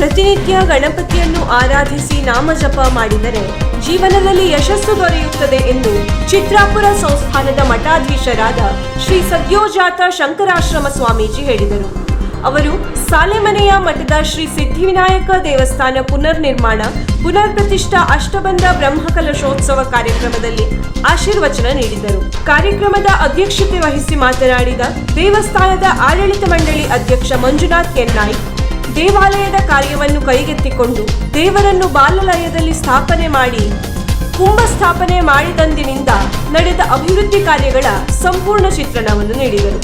ಪ್ರತಿನಿತ್ಯ ಗಣಪತಿಯನ್ನು ಆರಾಧಿಸಿ ನಾಮಜಪ ಮಾಡಿದರೆ ಜೀವನದಲ್ಲಿ ಯಶಸ್ಸು ದೊರೆಯುತ್ತದೆ ಎಂದು ಚಿತ್ರಾಪುರ ಸಂಸ್ಥಾನದ ಮಠಾಧೀಶರಾದ ಶ್ರೀ ಸದ್ಯೋಜಾತ ಶಂಕರಾಶ್ರಮ ಸ್ವಾಮೀಜಿ ಹೇಳಿದರು. ಅವರು ಸಾಲೆಮನೆಯ ಮಠದ ಶ್ರೀ ಸಿದ್ಧಿವಿನಾಯಕ ದೇವಸ್ಥಾನ ಪುನರ್ ನಿರ್ಮಾಣ ಪುನರ್ ಪ್ರತಿಷ್ಠಾ ಅಷ್ಟಬಂಧ ಬ್ರಹ್ಮಕಲಶೋತ್ಸವ ಕಾರ್ಯಕ್ರಮದಲ್ಲಿ ಆಶೀರ್ವಚನ ನೀಡಿದರು. ಕಾರ್ಯಕ್ರಮದ ಅಧ್ಯಕ್ಷತೆ ವಹಿಸಿ ಮಾತನಾಡಿದ ದೇವಸ್ಥಾನದ ಆಡಳಿತ ಮಂಡಳಿ ಅಧ್ಯಕ್ಷ ಮಂಜುನಾಥ್ ಎನ್ ನಾಯ್ಕ್, ದೇವಾಲಯದ ಕಾರ್ಯವನ್ನು ಕೈಗೆತ್ತಿಕೊಂಡು ದೇವರನ್ನು ಬಾಲಲಯದಲ್ಲಿ ಸ್ಥಾಪನೆ ಮಾಡಿ ಕುಂಭ ಸ್ಥಾಪನೆ ಮಾಡಿದಂದಿನಿಂದ ನಡೆದ ಅಭಿವೃದ್ಧಿ ಕಾರ್ಯಗಳ ಸಂಪೂರ್ಣ ಚಿತ್ರಣವನ್ನು ನೀಡಿದರು.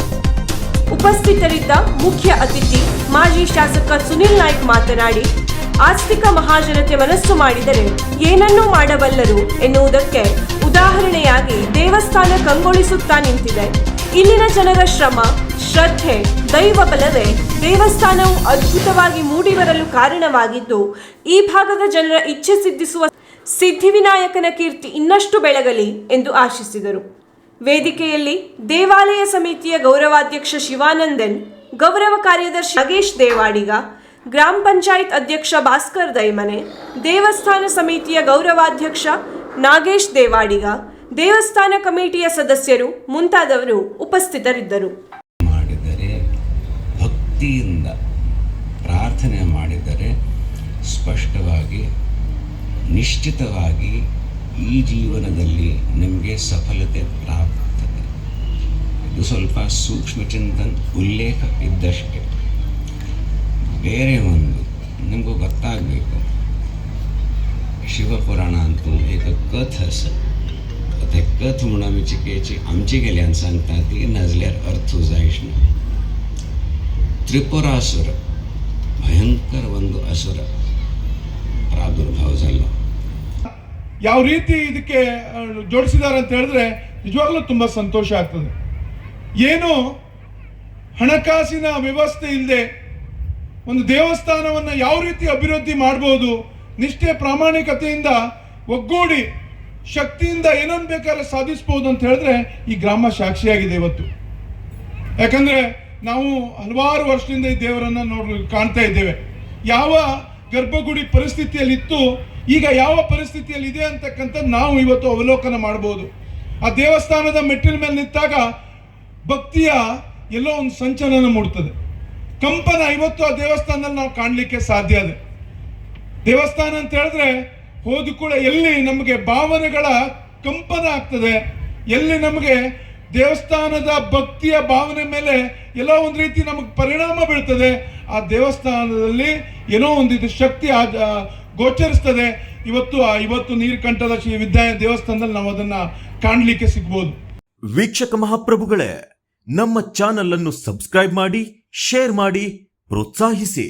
ಉಪಸ್ಥಿತರಿದ್ದ ಮುಖ್ಯ ಅತಿಥಿ ಮಾಜಿ ಶಾಸಕ ಸುನಿಲ್ ನಾಯ್ಕ್ ಮಾತನಾಡಿ, ಆಸ್ತಿಕ ಮಹಾಜನತೆ ಮನಸ್ಸು ಮಾಡಿದರೆ ಏನನ್ನೂ ಮಾಡಬಲ್ಲರು ಎನ್ನುವುದಕ್ಕೆ ಉದಾಹರಣೆಯಾಗಿ ದೇವಸ್ಥಾನ ಕಂಗೊಳಿಸುತ್ತಾ ನಿಂತಿದೆ. ಇಲ್ಲಿನ ಜನರ ಶ್ರಮ, ಶ್ರದ್ಧೆ, ದೈವ ಬಲವೇ ದೇವಸ್ಥಾನವು ಅದ್ಭುತವಾಗಿ ಮೂಡಿಬರಲು ಕಾರಣವಾಗಿದ್ದು, ಈ ಭಾಗದ ಜನರ ಇಚ್ಛೆ ಸಿದ್ಧಿಸುವ ಸಿದ್ಧಿವಿನಾಯಕನ ಕೀರ್ತಿ ಇನ್ನಷ್ಟು ಬೆಳಗಲಿ ಎಂದು ಆಶಿಸಿದರು. ವೇದಿಕೆಯಲ್ಲಿ ದೇವಾಲಯ ಸಮಿತಿಯ ಗೌರವಾಧ್ಯಕ್ಷ ಶಿವಾನಂದನ್, ಗೌರವ ಕಾರ್ಯದರ್ಶಿ ನಾಗೇಶ್ ದೇವಾಡಿಗ, ಗ್ರಾಮ ಪಂಚಾಯತ್ ಅಧ್ಯಕ್ಷ ಭಾಸ್ಕರ್ ದೈಮನೆ, ದೇವಸ್ಥಾನ ಸಮಿತಿಯ ಗೌರವಾಧ್ಯಕ್ಷ ನಾಗೇಶ್ ದೇವಾಡಿಗ, ದೇವಸ್ಥಾನ ಕಮಿಟಿಯ ಸದಸ್ಯರು ಮುಂತಾದವರು ಉಪಸ್ಥಿತರಿದ್ದರು. ಮಾಡಿದರೆ ಭಕ್ತಿಯಿಂದ ಪ್ರಾರ್ಥನೆ ಮಾಡಿದರೆ ಸ್ಪಷ್ಟವಾಗಿ ನಿಶ್ಚಿತವಾಗಿ ಈ ಜೀವನದಲ್ಲಿ ನಿಮಗೆ ಸಫಲತೆ ಪ್ರಾಪ್ತದೆ. ಇದು ಸ್ವಲ್ಪ ಸೂಕ್ಷ್ಮ ಚಿಂತನ ಉಲ್ಲೇಖ ಇದ್ದಷ್ಟೇ. ಬೇರೆ ಒಂದು ನಿಮಗೂ ಗೊತ್ತಾಗಬೇಕು. शिवपुराण एक कथ आसा. ते कथ म्हणून आमी चिकेची आमची गेल्यान सांगता ती नाजल्यार अर्थ जायच ना. त्रिपुरासुर भयंकर ಒಂದು ಅಸುರ ಪ್ರಾದುರ್ಭಾವ झाला. ಯಾವ ರೀತಿ ಇದಕ್ಕೆ ಜೋಡಿಸಿದ್ದಾರೆ ಅಂತ ಹೇಳಿದ್ರೆ ನಿಜವಾಗ್ಲೂ ತುಂಬಾ ಸಂತೋಷ ಆಗ್ತದೆ. ಏನು ಹಣಕಾಸಿನ ವ್ಯವಸ್ಥೆ ಇಲ್ಲದೆ ಒಂದು ದೇವಸ್ಥಾನವನ್ನು ಯಾವ ರೀತಿ ಅಭಿವೃದ್ಧಿ ಮಾಡಬಹುದು, ನಿಷ್ಠೆ ಪ್ರಾಮಾಣಿಕತೆಯಿಂದ ಒಗ್ಗೂಡಿ ಶಕ್ತಿಯಿಂದ ಏನನ್ನು ಬೇಕಾದ್ರೆ ಸಾಧಿಸಬಹುದು ಅಂತ ಹೇಳಿದ್ರೆ ಈ ಗ್ರಾಮ ಸಾಕ್ಷಿಯಾಗಿದೆ ಇವತ್ತು. ಯಾಕಂದ್ರೆ ನಾವು ಹಲವಾರು ವರ್ಷದಿಂದ ಈ ದೇವರನ್ನ ಕಾಣ್ತಾ ಇದ್ದೇವೆ. ಯಾವ ಗರ್ಭಗುಡಿ ಪರಿಸ್ಥಿತಿಯಲ್ಲಿತ್ತು, ಈಗ ಯಾವ ಪರಿಸ್ಥಿತಿಯಲ್ಲಿ ಇದೆ ಅಂತಕ್ಕಂಥ ನಾವು ಇವತ್ತು ಅವಲೋಕನ ಮಾಡಬಹುದು. ಆ ದೇವಸ್ಥಾನದ ಮೆಟ್ಟಿಲ ಮೇಲೆ ನಿಂತಾಗ ಭಕ್ತಿಯ ಎಲ್ಲೋ ಒಂದು ಸಂಚಲನ ಮೂಡ್ತದೆ, ಕಂಪನ ಇವತ್ತು ಆ ದೇವಸ್ಥಾನದಲ್ಲಿ ನಾವು ಕಾಣಲಿಕ್ಕೆ ಸಾಧ್ಯ ಇದೆ. ದೇವಸ್ಥಾನ ಅಂತ ಹೇಳಿದ್ರೆ ಹೋದ ಕೂಡ ಎಲ್ಲಿ ನಮಗೆ ಭಾವನೆಗಳ ಕಂಪನ ಆಗ್ತದೆ, ಎಲ್ಲಿ ನಮಗೆ ದೇವಸ್ಥಾನದ ಭಕ್ತಿಯ ಭಾವನೆ ಮೇಲೆ ಎಲ್ಲೋ ಒಂದು ರೀತಿ ನಮಗೆ ಪರಿಣಾಮ ಬೀಳ್ತದೆ, ಆ ದೇವಸ್ಥಾನದಲ್ಲಿ ಏನೋ ಒಂದಿದು ಶಕ್ತಿ ಗೋಚರಿಸ್ತದೆ. ಇವತ್ತು ನೀರ್ಕಂಠದ ಶ್ರೀ ವಿದ್ಯಾ ದೇವಸ್ಥಾನದಲ್ಲಿ ನಾವು ಅದನ್ನ ಕಾಣಲಿಕ್ಕೆ ಸಿಗ್ಬೋದು. ವೀಕ್ಷಕ ಮಹಾಪ್ರಭುಗಳೇ, ನಮ್ಮ ಚಾನಲ್ ಅನ್ನು ಸಬ್ಸ್ಕ್ರೈಬ್ ಮಾಡಿ, ಶೇರ್ ಮಾಡಿ, ಪ್ರೋತ್ಸಾಹಿಸಿ.